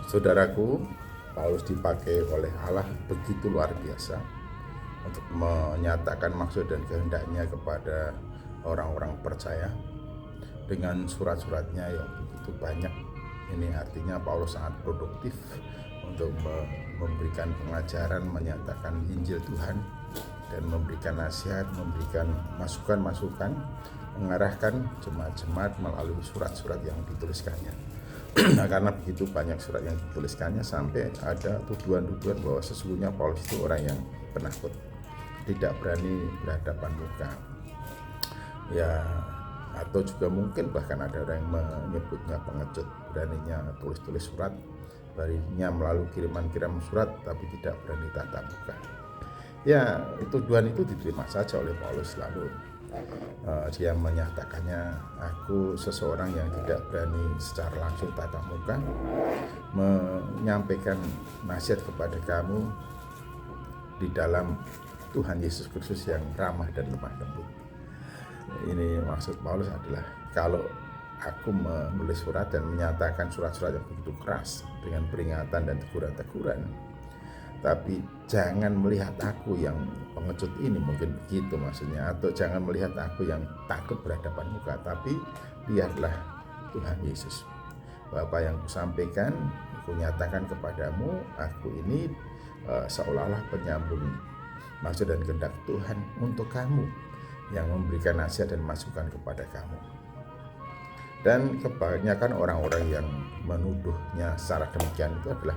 Saudaraku, Paulus dipakai oleh Allah begitu luar biasa untuk menyatakan maksud dan kehendaknya kepada orang-orang percaya dengan surat-suratnya yang begitu banyak. Ini artinya Paulus sangat produktif untuk memberikan pengajaran, menyatakan Injil Tuhan, dan memberikan nasihat, memberikan masukan-masukan, mengarahkan jemaat-jemaat melalui surat-surat yang dituliskannya. Nah, karena begitu banyak surat yang dituliskannya, sampai ada tuduhan-tuduhan bahwa sesungguhnya Paulus itu orang yang penakut, tidak berani berhadapan muka. Ya, atau juga mungkin bahkan ada orang yang menyebutnya pengecut, beraninya tulis-tulis surat, beraninya melalui kiriman surat tapi tidak berani tatap muka. Ya, tuduhan itu diterima saja oleh Paulus. Lalu dia menyatakannya, aku seseorang yang tidak berani secara langsung tatap muka menyampaikan nasihat kepada kamu di dalam Tuhan Yesus Kristus yang ramah dan lemah lembut. Ini maksud Paulus adalah, kalau aku menulis surat dan menyatakan surat-surat yang begitu keras dengan peringatan dan teguran-teguran, tapi jangan melihat aku yang pengecut ini, mungkin begitu maksudnya, atau jangan melihat aku yang takut berhadapan muka, tapi lihatlah Tuhan Yesus. Apa yang kusampaikan, aku nyatakan kepadamu, aku ini seolah-olah penyambung maksud dan kehendak Tuhan untuk kamu, yang memberikan nasihat dan masukan kepada kamu. Dan kebanyakan orang-orang yang menuduhnya secara demikian itu adalah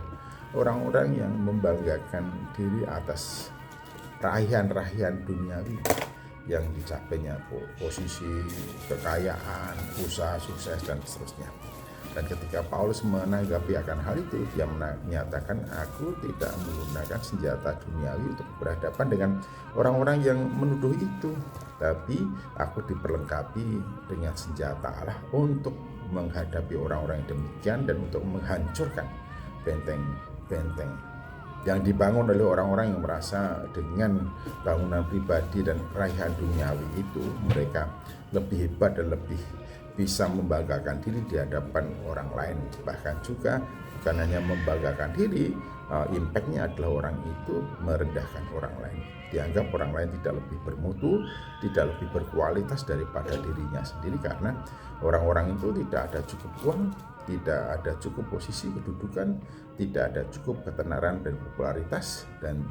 orang-orang yang membanggakan diri atas raihan-raihan duniawi yang dicapainya, posisi, kekayaan, usaha, sukses, dan seterusnya. Dan ketika Paulus menanggapi akan hal itu, dia menyatakan, aku tidak menggunakan senjata duniawi untuk berhadapan dengan orang-orang yang menuduh itu, tapi aku diperlengkapi dengan senjata Allah untuk menghadapi orang-orang yang demikian dan untuk menghancurkan benteng-benteng yang dibangun oleh orang-orang yang merasa dengan bangunan pribadi dan raihan duniawi itu mereka lebih hebat dan lebih bisa membanggakan diri di hadapan orang lain. Bahkan juga bukan hanya membanggakan diri, impactnya adalah orang itu merendahkan orang lain. Dianggap orang lain tidak lebih bermutu, tidak lebih berkualitas daripada dirinya sendiri, karena orang-orang itu tidak ada cukup uang, tidak ada cukup posisi kedudukan, tidak ada cukup ketenaran dan popularitas, dan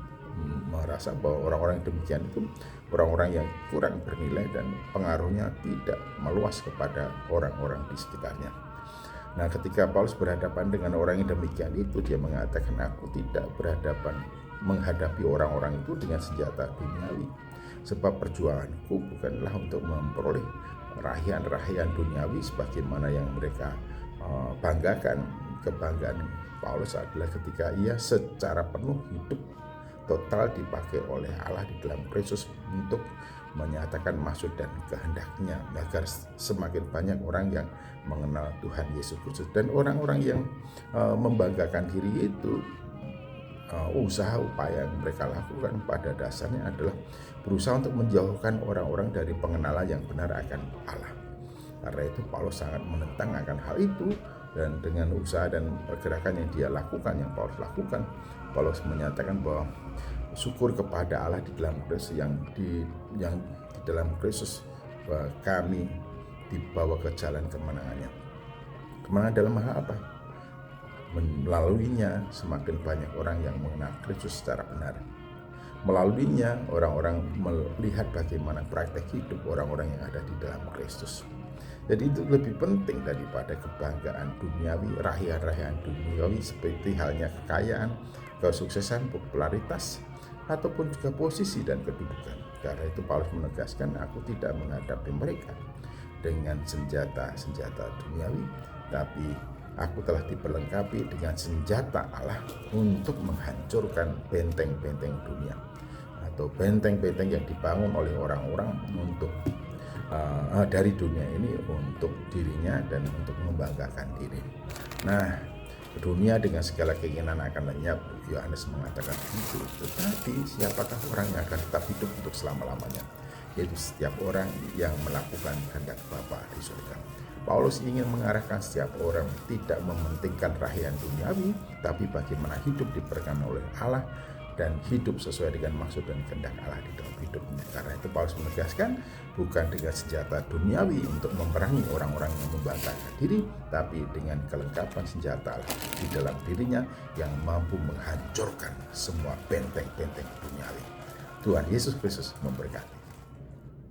merasa bahwa orang-orang demikian itu orang-orang yang kurang bernilai dan pengaruhnya tidak meluas kepada orang-orang di sekitarnya. Nah, ketika Paulus berhadapan dengan orang yang demikian itu, dia mengatakan, aku tidak menghadapi orang-orang itu dengan senjata duniawi, sebab perjuanganku bukanlah untuk memperoleh raihan-raihan duniawi sebagaimana yang mereka banggakan. Kebanggaan Paulus adalah ketika ia secara penuh hidup total dipakai oleh Allah di dalam Kristus untuk menyatakan maksud dan kehendaknya, agar semakin banyak orang yang mengenal Tuhan Yesus Kristus. Dan orang-orang yang membanggakan diri itu, usaha upaya yang mereka lakukan pada dasarnya adalah berusaha untuk menjauhkan orang-orang dari pengenalan yang benar akan Allah. Karena itu Paulus sangat menentang akan hal itu, dan dengan usaha dan pergerakan yang dia lakukan, yang Paulus lakukan, Paulus menyatakan bahwa syukur kepada Allah di dalam Kristus, yang di dalam Kristus bahwa kami dibawa ke jalan kemenangannya. Kemenangan dalam hal apa? Melaluinya semakin banyak orang yang mengenal Kristus secara benar. Melaluinya orang-orang melihat bagaimana praktek hidup orang-orang yang ada di dalam Kristus. Jadi itu lebih penting daripada kebanggaan duniawi, raihan-raihan duniawi seperti halnya kekayaan, kesuksesan, popularitas, ataupun juga posisi dan kedudukan. Karena itu Paulus menegaskan, aku tidak menghadapi mereka dengan senjata-senjata duniawi, tapi aku telah diperlengkapi dengan senjata Allah untuk menghancurkan benteng-benteng dunia, atau benteng-benteng yang dibangun oleh orang-orang untuk dari dunia ini untuk dirinya dan untuk membanggakan diri. Nah, dunia dengan segala keinginan akan lenyap, Yohanes mengatakan itu. Tetapi siapakah orang yang akan tetap hidup untuk selama-lamanya? Yaitu setiap orang yang melakukan kehendak Bapa di surga. Paulus ingin mengarahkan setiap orang tidak mementingkan raihan duniawi, tapi bagaimana hidup diberkati oleh Allah dan hidup sesuai dengan maksud dan kehendak Allah di dalam hidupnya. Karena itu Paulus menegaskan bukan dengan senjata duniawi untuk memerangi orang-orang yang membanggakan diri, tapi dengan kelengkapan senjata Allah di dalam dirinya yang mampu menghancurkan semua benteng-benteng duniawi. Tuhan Yesus Kristus memberkati.